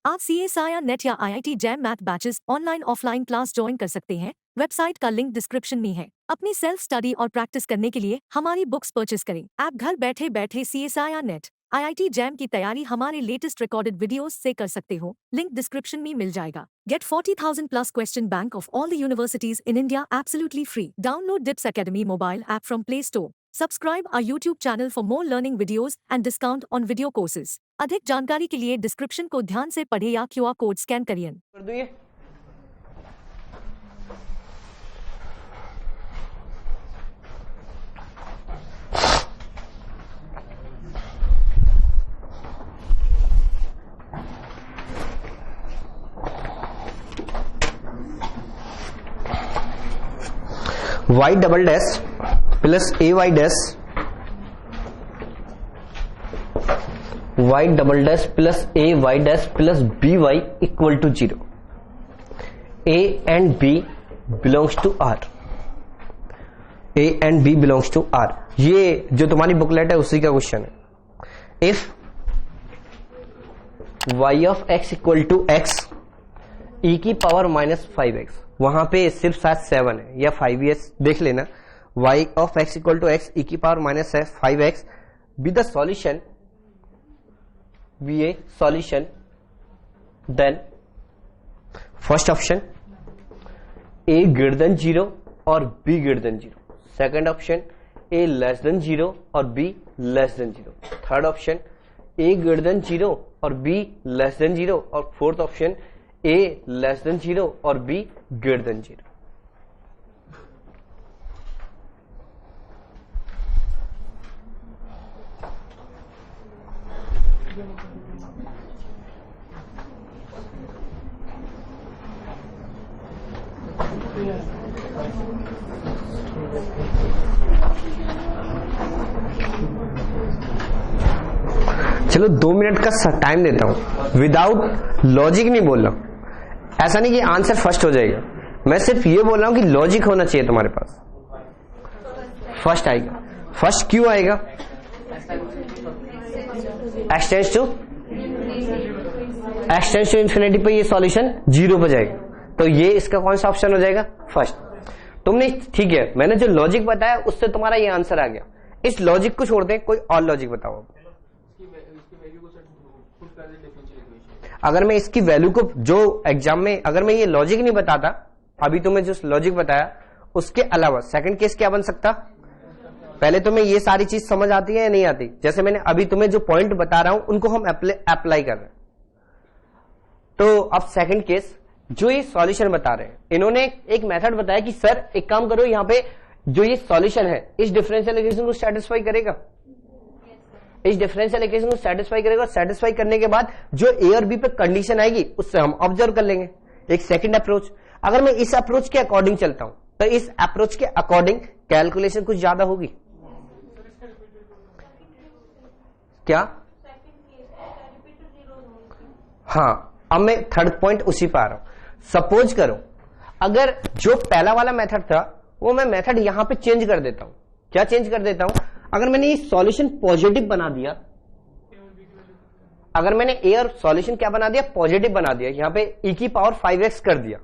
आप CSIR net या IIT jam math batches online offline class join कर सकते हैं। वेबसाइट का लिंक डिस्क्रिप्शन में है। अपनी सेल्फ स्टडी और प्रैक्टिस करने के लिए हमारी बुक्स परचेस करें। आप घर बैठे बैठे CSIR नेट IIT जैम की तैयारी हमारे लेटेस्ट रिकॉर्डेड वीडियोस से कर सकते हो। लिंक डिस्क्रिप्शन में मिल जाएगा। Get 40,000 plus question bank of all the universities in India absolutely free. Download DIPS Academy mobile app from Play Store. Subscribe our YouTube channel for more learning videos and discount on video courses. अधिक जानकारी के लिए description को ध्यान से पढ़े या QR code scan करिए। कर दो ये। y double dash plus ay dash y double dash plus ay dash plus by equal to 0। a एंड b belongs to r। a एंड b बिलोंग्स टू r। ये जो तुम्हारी बुकलेट है उसी का क्वेश्चन है। If y of x equal to x e की पावर माइनस 5x, वहां पे सिर्फ शायद 7 है या 5 है, देख लेना। y of x equal to x e की पावर माइनस है 5x be the solution, be a solution, then first option a greater than 0 और b greater than 0, second option a less than 0 और b less than 0, third option a greater than 0 और b less than 0 और fourth option a less than 0 और b greater than 0। चलो 2 minute का time देता हूं, without logic नहीं बोल रहा। ऐसा नहीं कि आंसर फर्स्ट हो जाएगा, मैं सिर्फ ये बोल रहा हूं कि लॉजिक होना चाहिए तुम्हारे पास। फर्स्ट आएगा, फर्स्ट क्यों आएगा? एक्सटेंस टू इन्फिनिटी पे ये सॉल्यूशन 0 पे जाएगा, तो ये इसका कौन सा ऑप्शन हो जाएगा? फर्स्ट। तुमने ठीक है, मैंने जो लॉजिक बताया उससे तुम्हारा ये आंसर आ गया। इस लॉजिक को छोड़ दें, कोई और लॉजिक बताओ। अगर मैं इसकी वैल्यू को जो एग्जाम में अगर मैं ये लॉजिक नहीं बताता, अभी तुम्हें जो लॉजिक बताया उसके अलावा सेकंड केस क्या बन सकता? पहले तुम्हें ये सारी चीज समझ आती है या नहीं आती? जैसे मैंने अभी तुम्हें जो पॉइंट बता रहा हूं उनको हम अप्लाई कर रहे हैं। तो अब सेकंड केस, जो ये सॉल्यूशन बता रहे हैं, इन्होंने एक मेथड बताया कि सर एक काम करो, यहाँ पे जो ये सॉल्यूशन है इस डिफरेंशियल इक्वेशन को सेटिस्फाई करेगा, इस डिफरेंशियल इक्वेशन को सेटिस्फाई करेगा। सेटिस्फाई करने के बाद जो ए और बी पे कंडीशन आएगी उससे हम ऑब्जर्व कर लेंगे। एक सेकंड अप्रोच, अगर मैं इस अप्रोच के अकॉर्डिंग चलता हूं तो इस अप्रोच के अकॉर्डिंग कैलकुलेशन कुछ ज्यादा होगी क्या? हाँ, अब मैं थर्ड पॉइंट उसी पर आ रहा हूं। सपोज करो अगर जो पहला वाला मेथड था वो मैं मेथड यहां पे चेंज कर देता हूं। क्या चेंज कर देता हूं? अगर मैंने ये सॉल्यूशन पॉजिटिव बना दिया, अगर मैंने ए और सॉल्यूशन क्या बना दिया? पॉजिटिव बना दिया, यहां पे e की पावर 5x कर दिया,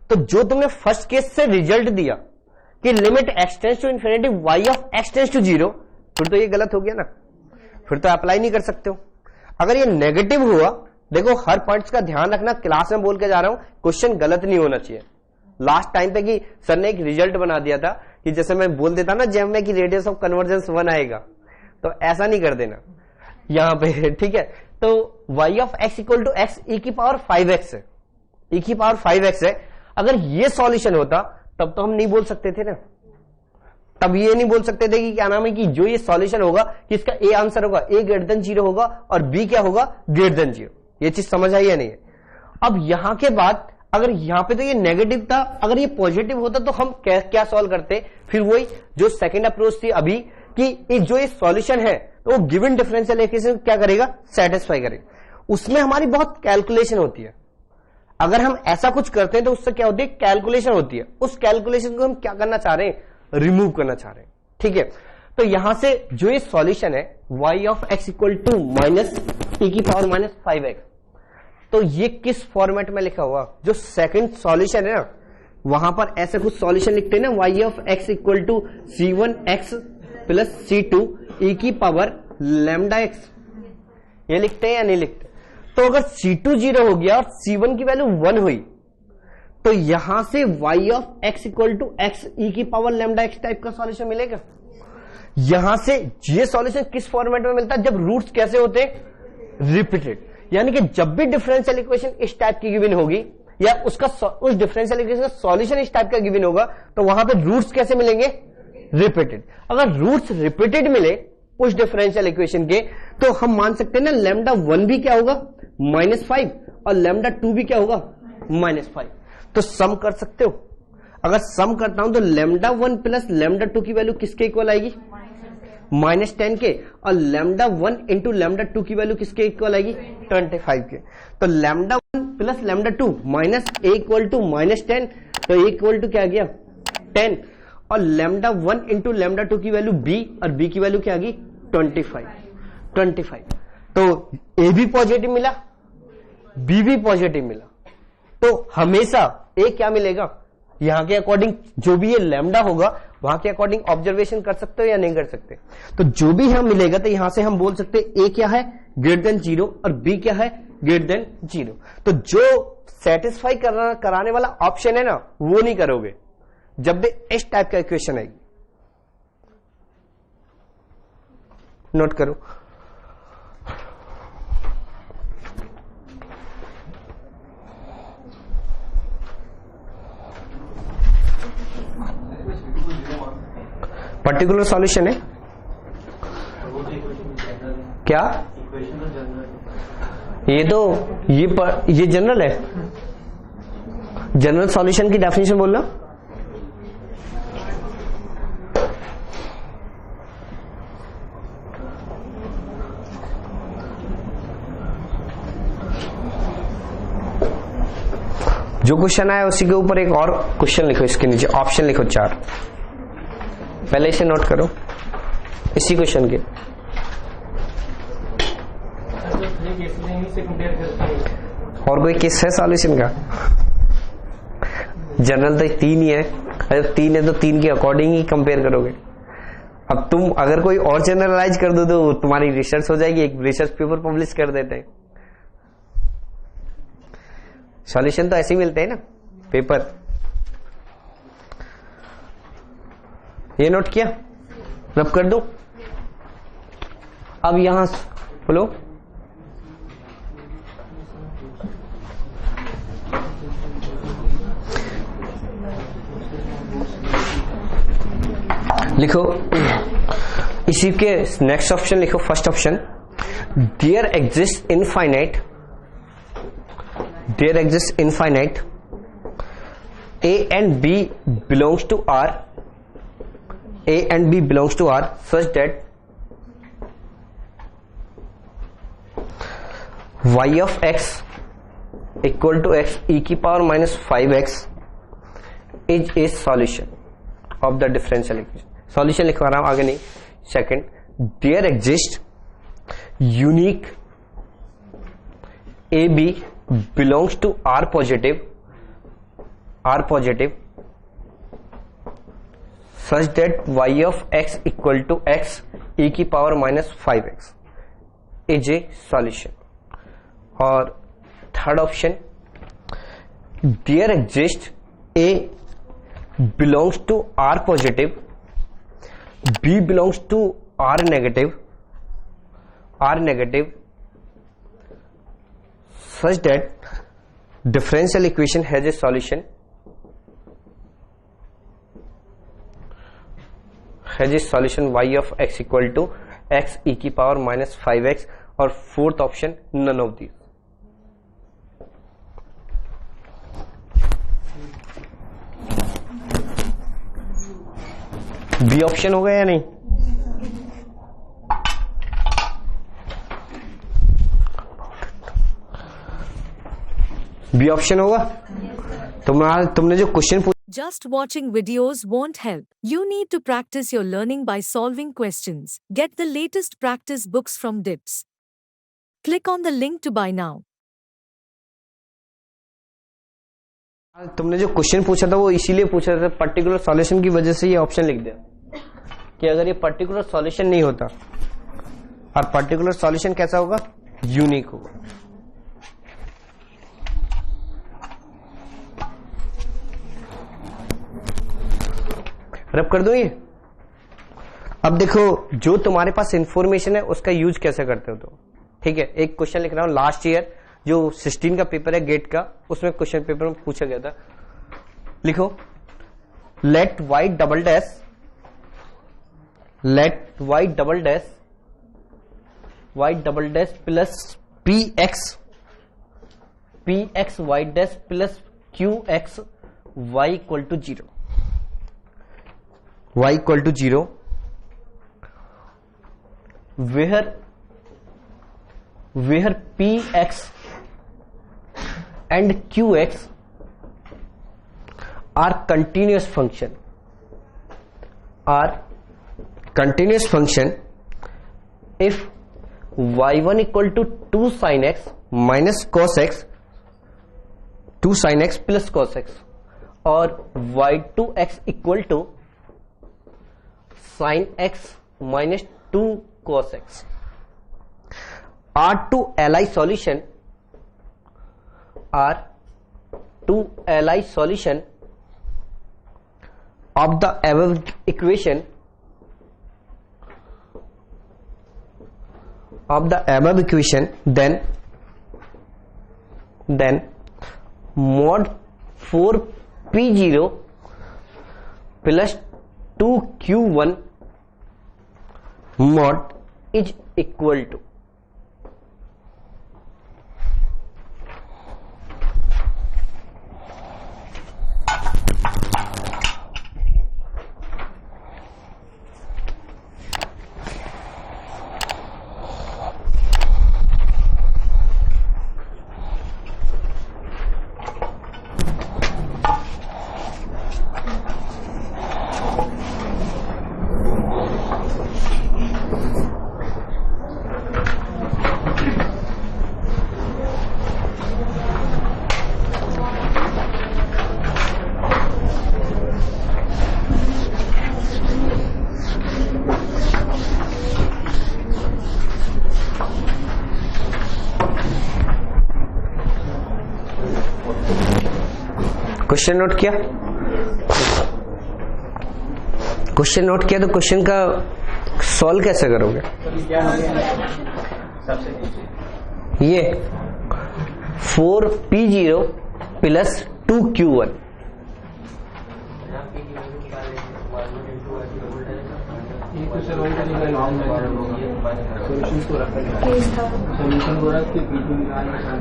तो जो तुमने फर्स्ट केस से रिजल्ट दिया कि limit x tends to infinity y of x tends to 0, फिर तो ये गलत हो गया ना, फिर तो अप्लाई नहीं कर सकते हो। अगर ये नेगेटिव हुआ, देखो हर पॉइंट्स का ध्यान रखना, क्लास में बोल के जा रहा हूं, क्वेश्चन गलत नहीं होना चाहिए। लास्ट टाइम पे कि सर ने एक रिजल्ट बना दिया था कि जैसे मैं बोल देता ना जैम में कि रेडियस ऑफ कन्वर्जेंस 1 आएगा, तो ऐसा नहीं कर देना यहां पे, ठीक है। तो y of x equal to x e की पावर 5x है, e की पावर 5x है। अगर ये सॉल्यूशन होता तब तो हम नहीं बोल सकते थे ना, तब ये नहीं बोल सकते थे कि क्या नाम है कि जो ये सॉल्यूशन होगा कि इसका ए आंसर होगा, ए ग्रेटर देन 0 होगा और बी क्या होगा? Greater than 0। ये चीज समझ आई या नहीं है? अब यहां के बाद अगर यहां पे तो ये नेगेटिव था, अगर ये पॉजिटिव होता तो हम क्या सॉल्व करते? फिर वही जो सेकंड अप्रोच थी अभी कि जो ये सॉल्यूशन है तो वो गिवन डिफरेंशियल इक्वेशन क्या करेगा? सेटिस्फाई करेगा। उसमें हमारी बहुत कैलकुलेशन होती है। अगर हम ऐसा कुछ करते हैं तो उससे क्या होती है? कैलकुलेशन होती है। उस कैलकुलेशन को हम क्या करना चाह रहे हैं? रिमूव करना चाह रहे हैं, ठीक है। तो यहां से जो ये सॉल्यूशन है y of x equal to minus e की पावर माइनस 5x, तो ये किस फॉर्मेट में लिखा हुआ, जो सेकंड सॉल्यूशन है ना वहां पर ऐसे कुछ सॉल्यूशन लिखते हैं ना, y of x equal to c1x plus c2 e की पावर लैम्डा x, ये लिखते हैं या नहीं लिखते? तो अगर c2 0 हो गया और c1 की वैल्यू 1 हुई तो यहां से y of x equal to x e की पावर लैम्डा x टाइप का सॉल्यूशन मिलेगा। यहां से ये सॉल्यूशन किस फॉर्मेट में मिलता है, जब रूट्स कैसे होते हैं, रिपीटेड, यानी कि जब भी डिफरेंशियल इक्वेशन इस टाइप की गिवन होगी या उस डिफरेंशियल इक्वेशन का सॉल्यूशन इस टाइप का गिवन होगा तो वहां पे रूट्स कैसे मिलेंगे, रिपीटेड। अगर रूट्स रिपीटेड मिले उस डिफरेंशियल इक्वेशन के तो हम मान सकते हैं ना लैम्डा 1 भी क्या होगा -5 और लैम्डा 2 भी क्या होगा -5। तो सम कर सकते हो, अगर सम करता हूं तो लैम्डा 1 प्लस लैम्डा 2 की वैल्यू किसके इक्वल आएगी, -10 के, और लैम्डा 1 इंटू लैम्डा 2 की वैल्यू किसके इक्वल आएगी, 25 के। तो lambda 1 plus lambda 2 minus a equal to -10, तो a इक्वल टू क्या आ गया 10, और लैम्डा 1 इंटू लैम्डा 2 की वैल्यू b, और b की वैल्यू क्या आ गई 25। तो a भी पॉजिटिव मिला, b भी पॉजिटिव मिला, तो हमेशा a क्या मिलेगा, यहां के अकॉर्डिंग जो भी ये लैम्डा होगा वहां के अकॉर्डिंग ऑब्जर्वेशन कर सकते हो या नहीं कर सकते। तो जो भी हम मिलेगा तो यहां से हम बोल सकते हैं a क्या है ग्रेटर देन 0 और b क्या है ग्रेटर देन 0। तो जो सेटिस्फाई कराने वाला ऑप्शन है ना वो नहीं करोगे जब भी इस टाइप का इक्वेशन आएगी। नोट करो, पर्टिकुलर सॉल्यूशन है क्या, ये जनरल है, जनरल सॉल्यूशन की डेफिनेशन बोलना। जो क्वेश्चन आया उसी के ऊपर एक और क्वेश्चन लिखो, इसके नीचे ऑप्शन लिखो 4, पहले इसे नोट करो इसी क्वेश्चन के। और कोई केस है सॉल्यूशन का, जनरल तो 3 ही है, अगर 3 है तो 3 के अकॉर्डिंग ही कंपेयर करोगे। अब तुम अगर कोई और जनरलाइज कर दो तो तुम्हारी रिसर्च हो जाएगी, एक रिसर्च पेपर पब्लिश कर देते हैं। सॉल्यूशन तो ऐसे ही मिलते हैं ना पेपर। ये नोट किया, रब कर दो। अब यहां बोलो लिखो, इसी के नेक्स्ट ऑप्शन लिखो, first option, there exist infinite A and B belongs to R, A and B belongs to R such that y of x equal to x e की power -5x is a solution of the differential equation। Solution लिखवा रहा हूं, आगे नहीं। Second, there exist unique A B belongs to R positive such that y of x equal to x e की power -5x is a solution। और third option, there exist a belongs to R positive, B belongs to R negative such that differential equation has a solution y of x equal to x e की power -5x। और fourth option, none of these. B option होगा या नहीं, B option होगा। तुमने जो question Just watching videos won't help. You need to practice your learning by solving questions. Get the latest practice books from DIPS. Click on the link to buy now. तुमने जो question पूछा था वो इसीलिए पूछा था, पर्टिकुलर सॉल्यूशन की वजह से ये ऑप्शन लिख दिया कि अगर ये पर्टिकुलर सॉल्यूशन नहीं होता, और पर्टिकुलर सॉल्यूशन कैसा होगा, यूनिक होगा। रब कर दो ये। अब देखो जो तुम्हारे पास इंफॉर्मेशन है उसका यूज कैसे करते हो तो, ठीक है। एक क्वेश्चन लिख रहा हूं, लास्ट ईयर जो 16 का पेपर है गेट का, उसमें क्वेश्चन पेपर में पूछा गया था। लिखो let y double dash plus px y dash plus qx y equal to 0, y equal to 0 where px and qx are continuous function if y1 equal to 2 sin x minus cos x, 2 sin x plus cos x, और y2x equal to sin x minus 2 cos x are to Li solution of the above equation, then mod 4p0 plus 2q1 mod is equal to, question note किया? Question note किया तो question का solve कैसे करोगे? ये 4p0 plus 2q1,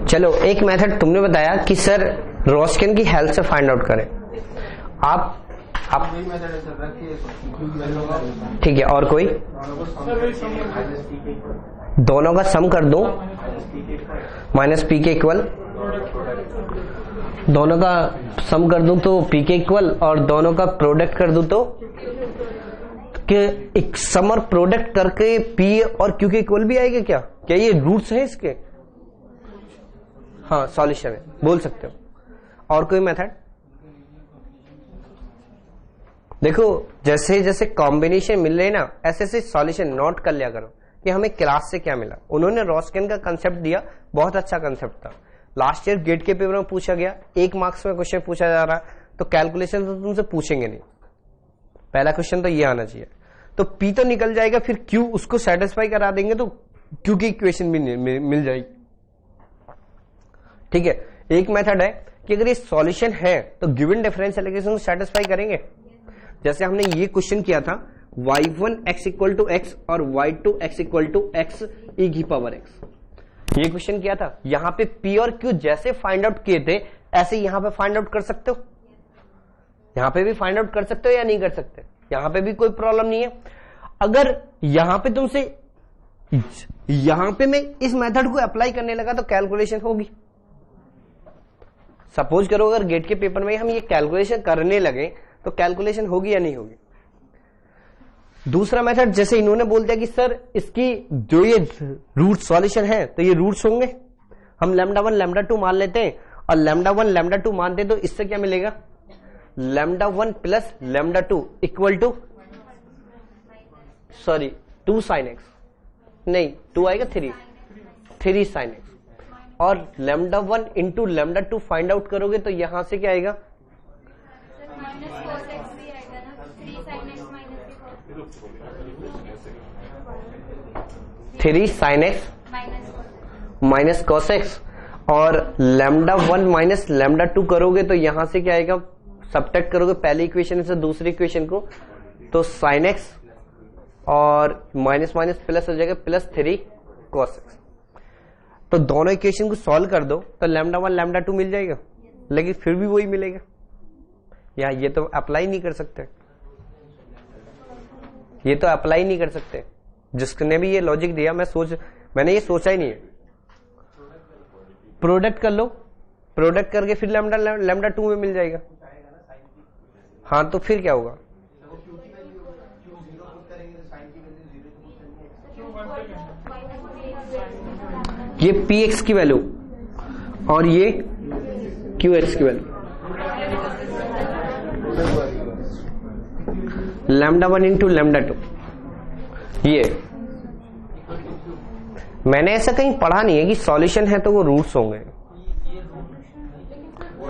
चलो एक method तुमने बताया कि सर रोस्किन की हेल्प से फाइंड आउट करें। आप ठीक है, और कोई? दोनों का सम कर दूं माइनस पी के इक्वल, दोनों का सम कर दूं तो पी के इक्वल, और दोनों का प्रोडक्ट कर दूं तो कि एक सम और प्रोडक्ट करके पी और क्यू के इक्वल भी आएगा क्या? क्या ये रूट्स हैं इसके? हाँ सॉल्यूशन है, बोल सकते हो। और कोई मेथड? देखो जैसे जैसे कॉम्बिनेशन मिल रहे ना, ऐसे ऐसे सॉल्यूशन नोट कर लिया करो कि हमें क्लास से क्या मिला। उन्होंने रोस्किन का कंसेप्ट दिया, बहुत अच्छा कंसेप्ट था। लास्ट ईयर गेट के पेपर में पूछा गया, 1 मार्क्स में क्वेश्चन पूछा जा रहा है, तो कैलकुलेशन तो तुमसे पूछेंगे नहीं। पहला क्वेश्चन तो ये आना चाहिए। तो पी तो निकल जाएगा, फिर क्यू उसको सेटिस्फाई करा देंगे तो क्यू की इक्वेशन भी मिल जाएगी। ठीक है, एक मेथड है कि अगर ये सॉल्यूशन है तो गिवन डिफरेंशियल इक्वेशन को सेटिस्फाई करेंगे। जैसे हमने ये क्वेश्चन किया था y1 x equal to x और y2 x equal to x e की पावर x, ये क्वेश्चन किया था। यहां पे p और q जैसे फाइंड आउट किए थे ऐसे यहां पे फाइंड आउट कर सकते हो, यहां पे भी फाइंड आउट कर सकते हो या नहीं कर सकते? यहां पे भी कोई प्रॉब्लम नहीं है। अगर यहां पे तुमसे यहां पे मैं इस मेथड को अप्लाई करने लगा तो कैलकुलेशन होगी। सपोज करो अगर गेट के पेपर में हम ये कैलकुलेशन करने लगे तो कैलकुलेशन होगी या नहीं होगी? दूसरा मेथड, जैसे इन्होंने बोल दिया कि सर इसकी जो ये रूट सॉल्यूशन है तो ये रूट्स होंगे, हम λ1 λ2 मान लेते हैं और लैम्डा 1 लैम्डा 2 मानते तो इससे क्या मिलेगा, lambda 1 plus lambda 2 equal to, sorry 2 sine x, नहीं 2 आएगा 3 साइन एक्स, और lambda 1 into lambda 2 find out करोगे तो यहां से क्या आएगा, three sine x minus cos x, और लैम्डा 1 माइनस लैम्डा 2 करोगे तो यहां से क्या आएगा, सब्ट्रैक्ट करोगे पहली इक्वेशन से दूसरी इक्वेशन को, तो साइन एक्स और माइनस माइनस प्लस हो जाएगा, प्लस 3 कॉस एक्स। तो दोनों इक्वेशन को सॉल्व कर दो तो लैम्डा 1 लैम्डा 2 मिल जाएगा, लेकिन फिर भी वही मिलेगा। या ये तो अप्लाई नहीं कर सकते, ये तो अप्लाई नहीं कर सकते। जिसने भी ये लॉजिक दिया मैंने ये सोचा ही नहीं है। प्रोडक्ट कर लो, प्रोडक्ट करके फिर लैम्डा 2 में मिल जाएगा। हाँ तो फिर क्या होगा, ये पी एक्स की वैल्यू और ये क्यू एक्स की वैल्यू, लैम्डा 1 इंटू लैम्डा 2। ये मैंने ऐसा कहीं पढ़ा नहीं है कि सॉल्यूशन है तो वो रूट्स होंगे।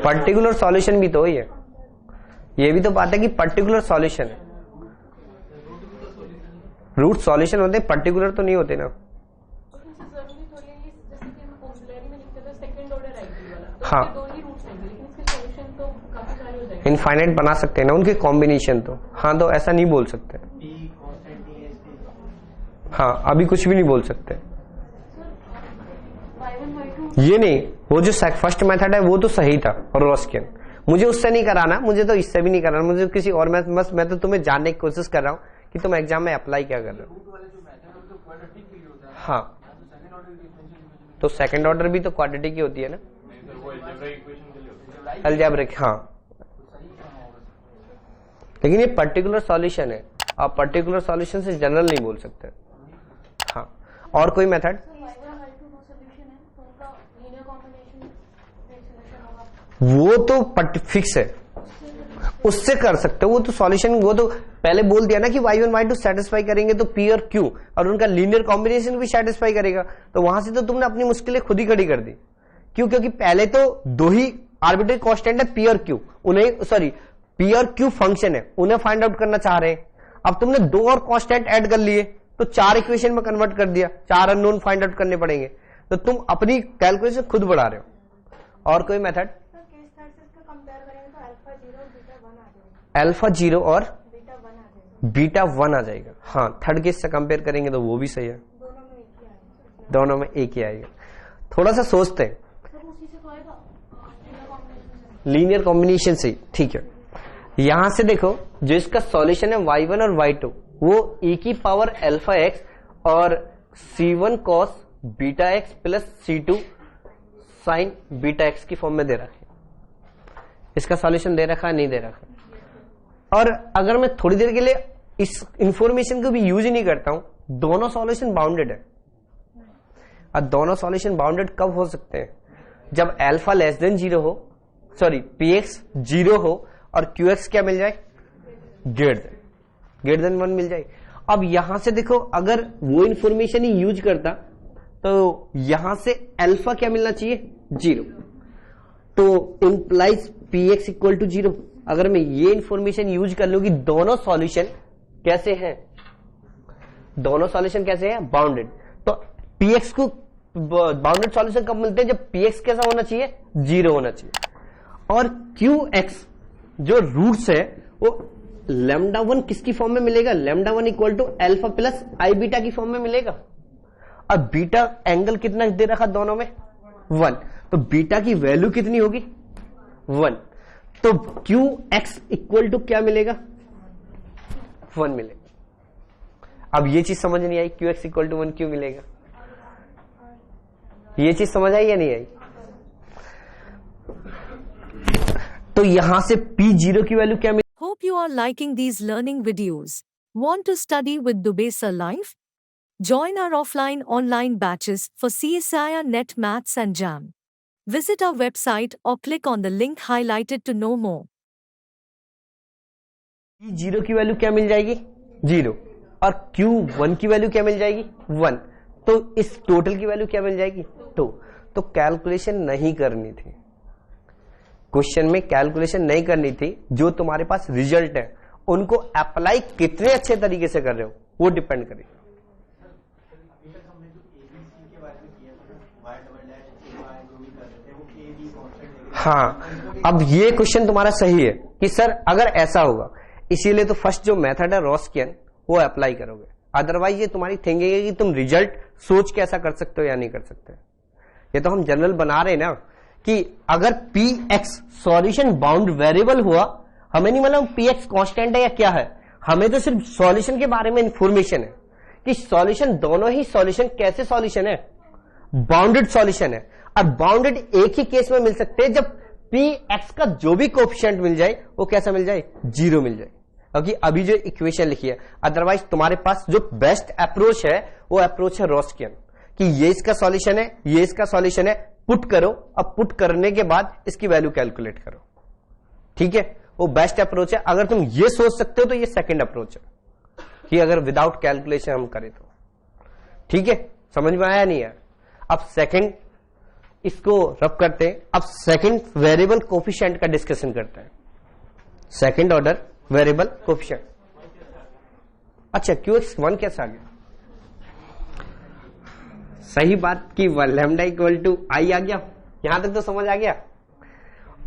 पर्टिकुलर सॉल्यूशन भी तो ही है, ये भी तो बात है कि पर्टिकुलर सॉल्यूशन है। रूट सॉल्यूशन होते, पर्टिकुलर तो नहीं होते ना। हाँ इनफाइनाइट बना सकते हैं ना उनके कॉम्बिनेशन तो। हाँ तो ऐसा नहीं बोल सकते। हाँ अभी कुछ भी नहीं बोल सकते। ये नहीं, वो जो फर्स्ट मेथड है वो तो सही था रोस्कियन, मुझे उससे नहीं कराना, मुझे तो इससे भी नहीं कराना, मुझे किसी और मैं तो तुम्हें जानने की कोशिश कर रहा हूँ कि तुम एग्जाम में अप्लाई क्या कर रहे हो। हाँ तो सेकंड ऑर्डर भी तो क्वाड्रेटिक की होती है ना, अलजेब्रिक। हाँ लेकिन ये पर्टिकुलर सॉल्यूशन है, आप पर्टिकुलर सॉल्यूशन से जनरल नहीं बोल सकते। हाँ और कोई मेथड, वो तो फिक्स है, उससे कर सकते हो। वो तो सॉल्यूशन, वो तो पहले बोल दिया ना कि y1 y2 सेटिस्फाई करेंगे तो p और q और उनका लीनियर कॉम्बिनेशन भी सेटिस्फाई करेगा। तो वहां से तो तुमने अपनी मुश्किलें खुद ही खड़ी कर दी। क्यों? क्योंकि पहले तो दो ही आर्बिट्रेरी कांस्टेंट है p और q, उन्हें सॉरी p और q फंक्शन है, उन्हें फाइंड आउट करना चाह रहे हैं। अब तुमने दो और कांस्टेंट ऐड कर लिए तो 4 इक्वेशन में कन्वर्ट कर दिया, 4 अननोन फाइंड आउट करने पड़ेंगे। तो तुम अपनी कैलकुलेशन खुद बढ़ा रहे हो। और कोई मेथड, अल्फा 0 और बीटा 1 आ जाएगा। हाँ थर्ड केस से कंपेयर करेंगे तो वो भी सही है, दोनों में एक ही आएगा। थोड़ा सा सोचते हैं, लीनियर कॉम्बिनेशन से, ठीक है। यहां से देखो जो इसका सॉल्यूशन है y1 और y2 वो e की पावर अल्फा x और c1 cos beta x plus c2 sign beta x की फॉर्म में दे रखा है। इसका सॉल्यूशन दे रखा है, नहीं दे रखा। और अगर मैं थोड़ी देर के लिए इस इंफॉर्मेशन को भी यूज ही नहीं करता हूं, दोनों सॉल्यूशन बाउंडेड है। और दोनों सॉल्यूशन बाउंडेड कब हो सकते हैं? जब अल्फा लेस देन 0 हो, सॉरी px 0 हो और qx क्या मिल जाए, ग्रेटर देन 1 मिल जाए। अब यहां से देखो, अगर वो इंफॉर्मेशन ही यूज करता तो यहां से अल्फा क्या मिलना चाहिए, 0, तो इंप्लाइज px इक्वल टू 0। अगर मैं ये इंफॉर्मेशन यूज कर लूं कि दोनों सॉल्यूशन कैसे हैं, दोनों सॉल्यूशन कैसे हैं, बाउंडेड, तो px को बाउंडेड सॉल्यूशन कब मिलते हैं, जब px कैसा होना चाहिए, 0 होना चाहिए। और qx जो रूट्स है वो लैम्डा 1 किसकी फॉर्म में मिलेगा, lambda 1 equal to alpha plus i beta की फॉर्म में मिलेगा। अब बीटा एंगल कितना दे रखा दोनों में, 1, तो बीटा की वैल्यू कितनी होगी, 1, तो qx इक्वल टू क्या मिलेगा, 1 मिलेगा। अब ये चीज समझ नहीं आई, qx इक्वल टू 1 क्यों मिलेगा, ये चीज समझ आई या नहीं आई? तो यहां से p0 की वैल्यू क्या मिलेगी? Hope you are liking these learning videos. Want to study with Dubey Sir Live? Join our offline online batches for CSIR NET Maths and JAM. Visit our website or click on the link highlighted to know more. Zero की value क्या मिल जाएगी? Zero. और Q1 की value क्या मिल जाएगी? 1। तो इस total की वैल्यू क्या मिल जाएगी? 2। तो कैलकुलेशन नहीं करनी थी, क्वेश्चन में कैलकुलेशन नहीं करनी थी। जो तुम्हारे पास रिजल्ट है उनको अप्लाई कितने अच्छे तरीके से कर रहे हो वो डिपेंड करेगा। हाँ, अब ये क्वेश्चन तुम्हारा सही है कि सर अगर ऐसा होगा, इसीलिए तो फर्स्ट जो मेथड है रॉस्कियन वो अप्लाई करोगे, अदरवाइज ये तुम्हारी थिंकिंग है कि तुम रिजल्ट सोच के ऐसा कर सकते हो या नहीं कर सकते। ये तो हम जनरल बना रहे हैं ना कि अगर P x solution bound variable हुआ, हमें नहीं मालूम पी एक्स कॉन्स्टेंट है या क्या है, हमें तो सिर्फ सॉल्यूशन के बारे में इंफॉर्मेशन है कि सॉल्यूशन, दोनों ही सॉल्यूशन कैसे सॉल्यूशन है, बाउंडेड सॉल्यूशन है। और बाउंडेड एक ही केस में मिल सकते हैं जब पी एक्स का जो भी कोएफिशिएंट मिल जाए वो कैसा मिल जाए? जीरो मिल जाए, क्योंकि अभी जो इक्वेशन लिखी है। अदरवाइज तुम्हारे पास जो बेस्ट अप्रोच है वो अप्रोच है रॉस्कियन, कि ये इसका सॉल्यूशन है, ये इसका सॉल्यूशन है, पुट करो। अब पुट करने के बाद इसकी वैल्यू कैलकुलेट करो, ठीक है, वो बेस्ट अप्रोच है। अगर तुम ये सोच सकते हो तो ये सेकंड अप्रोच है कि अगर विदाउट कैलकुलेशन हम करें तो, ठीक है। समझ में आया नहीं है? अब सेकंड इसको रब करते हैं। अब सेकंड वेरिएबल कोफिशिएंट का डिस्कशन करते हैं। सेकंड ऑर्डर वेरिएबल कोफिशिएंट, अच्छा QX1 कैसा आ गया? सही बात कि लैम्डा इक्वल टू आई आ गया, यहां तक तो समझ आ गया।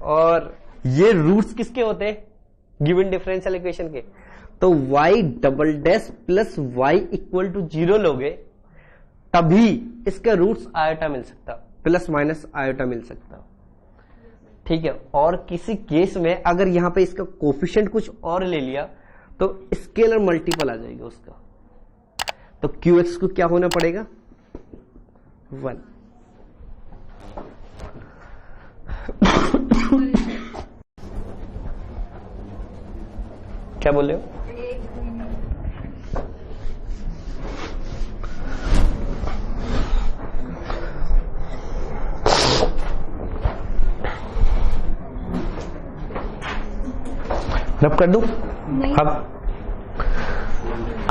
और ये रूट्स किसके होते हैं? गिवन डिफरेंशियल इक्वेशन के। तो y double dash plus y equal to 0 लोगे तभी इसका रूट्स आयोटा मिल सकता, प्लस माइनस आयोटा मिल सकता, ठीक है। और किसी केस में अगर यहां पे इसका कोफिशिएंट कुछ और ले लिया तो स्केलर मल्टीपल आ जाएगा उसका, तो QX को क्या होना पड़ेगा? 1। क्या बोल रहे हो? रब कर दूं?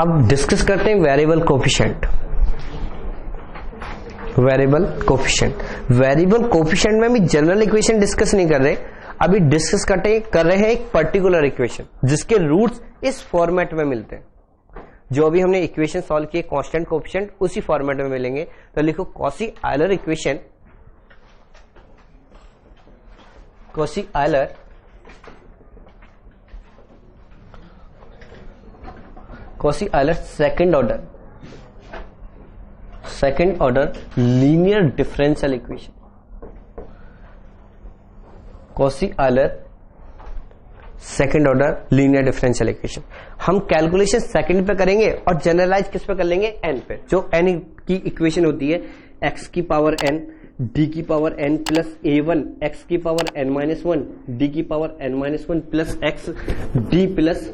अब डिस्कस करते हैं variable coefficient. Variable coefficient, variable coefficient में भी जनरल इक्वेशन डिस्कस नहीं कर रहे, अभी डिस्कस कर रहे हैं एक पर्टिकुलर इक्वेशन जिसके रूट्स इस फॉर्मेट में मिलते हैं। जो अभी हमने इक्वेशन सॉल्व किए कांस्टेंट कोफिशिएंट उसी फॉर्मेट में मिलेंगे। तो लिखो Cauchy Euler equation, Cauchy Euler Cauchy Euler second order linear differential equation. Cauchy Euler second order linear differential equation. हम कैलकुलेशन सेकंड पे करेंगे और जनरलाइज किस पे कर लेंगे? एन पे। जो एन की इक्वेशन होती है एक्स की पावर एन डी की power N plus a1 X की पावर n माइनस 1 डी की power n minus 1 plus X D plus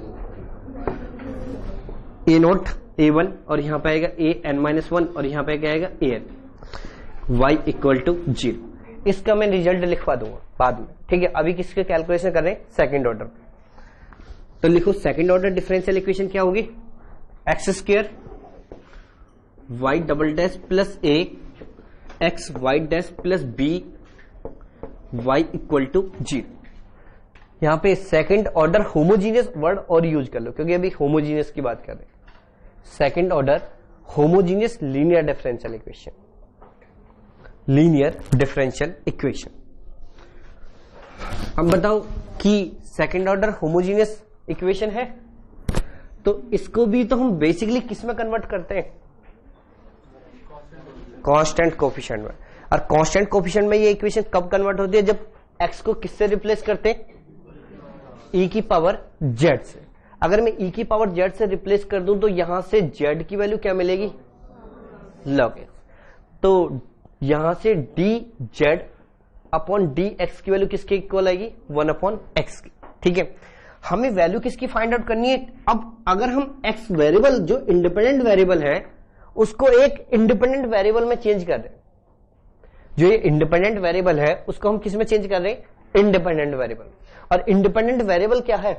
A naught a1 और यहां पे आएगा a n माइनस 1 और यहां पे क्या आएगा a n y equal to 0। इसका मैं रिजल्ट लिखवा दूंगा बाद में, ठीक है। अभी किसके कैलकुलेशन कर रहे हैं? Second order. तो लिखो सेकंड ऑर्डर डिफरेंशियल इक्वेशन क्या होगी? X square y double dash plus a x y dash plus b y equal to 0। यहां पे सेकंड ऑर्डर होमोजीनियस वर्ड और यूज कर लो क्योंकि अभी होमोजीनियस की बात कर रहे हैं। Second order homogeneous linear differential equation, linear differential equation. अब बताओ कि सेकंड ऑर्डर होमोजीनियस इक्वेशन है तो इसको भी तो हम बेसिकली किस में कन्वर्ट करते हैं? कांस्टेंट कोफिशिएंट में। और कांस्टेंट कोफिशिएंट में ये इक्वेशन कब कन्वर्ट होती है? जब x को किससे रिप्लेस करते हैं? e की पावर z से। अगर मैं e की पावर z से रिप्लेस कर दूं तो यहां से z की वैल्यू क्या मिलेगी? log x। तो यहां से dz अपॉन dx की वैल्यू किसके इक्वल आएगी? 1 अपॉन x की, ठीक है। हमें वैल्यू किसकी फाइंड आउट करनी है? अब अगर हम x वेरिएबल जो इंडिपेंडेंट वेरिएबल है उसको एक इंडिपेंडेंट वेरिएबल में चेंज कर दें, जो ये इंडिपेंडेंट वेरिएबल है उसको हम किस में चेंज कर रहे हैं, इंडिपेंडेंट वेरिएबल। और इंडिपेंडेंट वेरिएबल क्या है,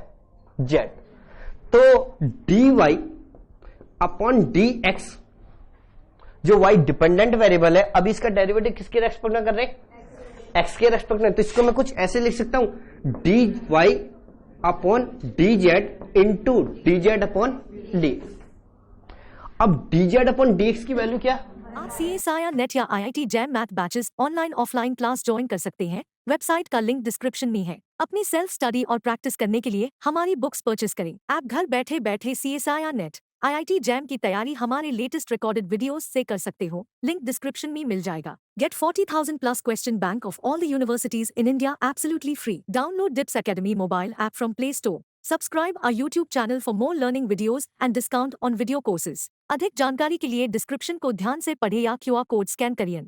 जेड। तो dy अपॉन dx, जो y डिपेंडेंट वेरिएबल है, अब इसका डेरिवेटिव किसके रेस्पेक्ट में कर रहे हैं, x के रेस्पेक्ट में। तो इसको मैं कुछ ऐसे लिख सकता हूं, dy upon dz into dz upon dx। अब dz अपॉन dx की वैल्यू क्या, आप CSIR नेट या IIT jam math batches online offline class join कर सकते हैं। वेबसाइट का लिंक डिस्क्रिप्शन में है। अपनी सेल्फ स्टडी और प्रैक्टिस करने के लिए हमारी बुक्स परचेस करें। आप घर बैठे बैठे CSIR नेट IIT जैम की तैयारी हमारे लेटेस्ट रिकॉर्डेड वीडियोस से कर सकते हो। लिंक डिस्क्रिप्शन में मिल जाएगा। Get 40,000 plus question bank of all the universities in India absolutely free. Download DIPS Academy mobile app from Play Store. Subscribe our YouTube channel for more learning videos and discount on video courses. अधिक जानकारी के लिए description को ध्यान से पढ़ें या QR code scan करिए।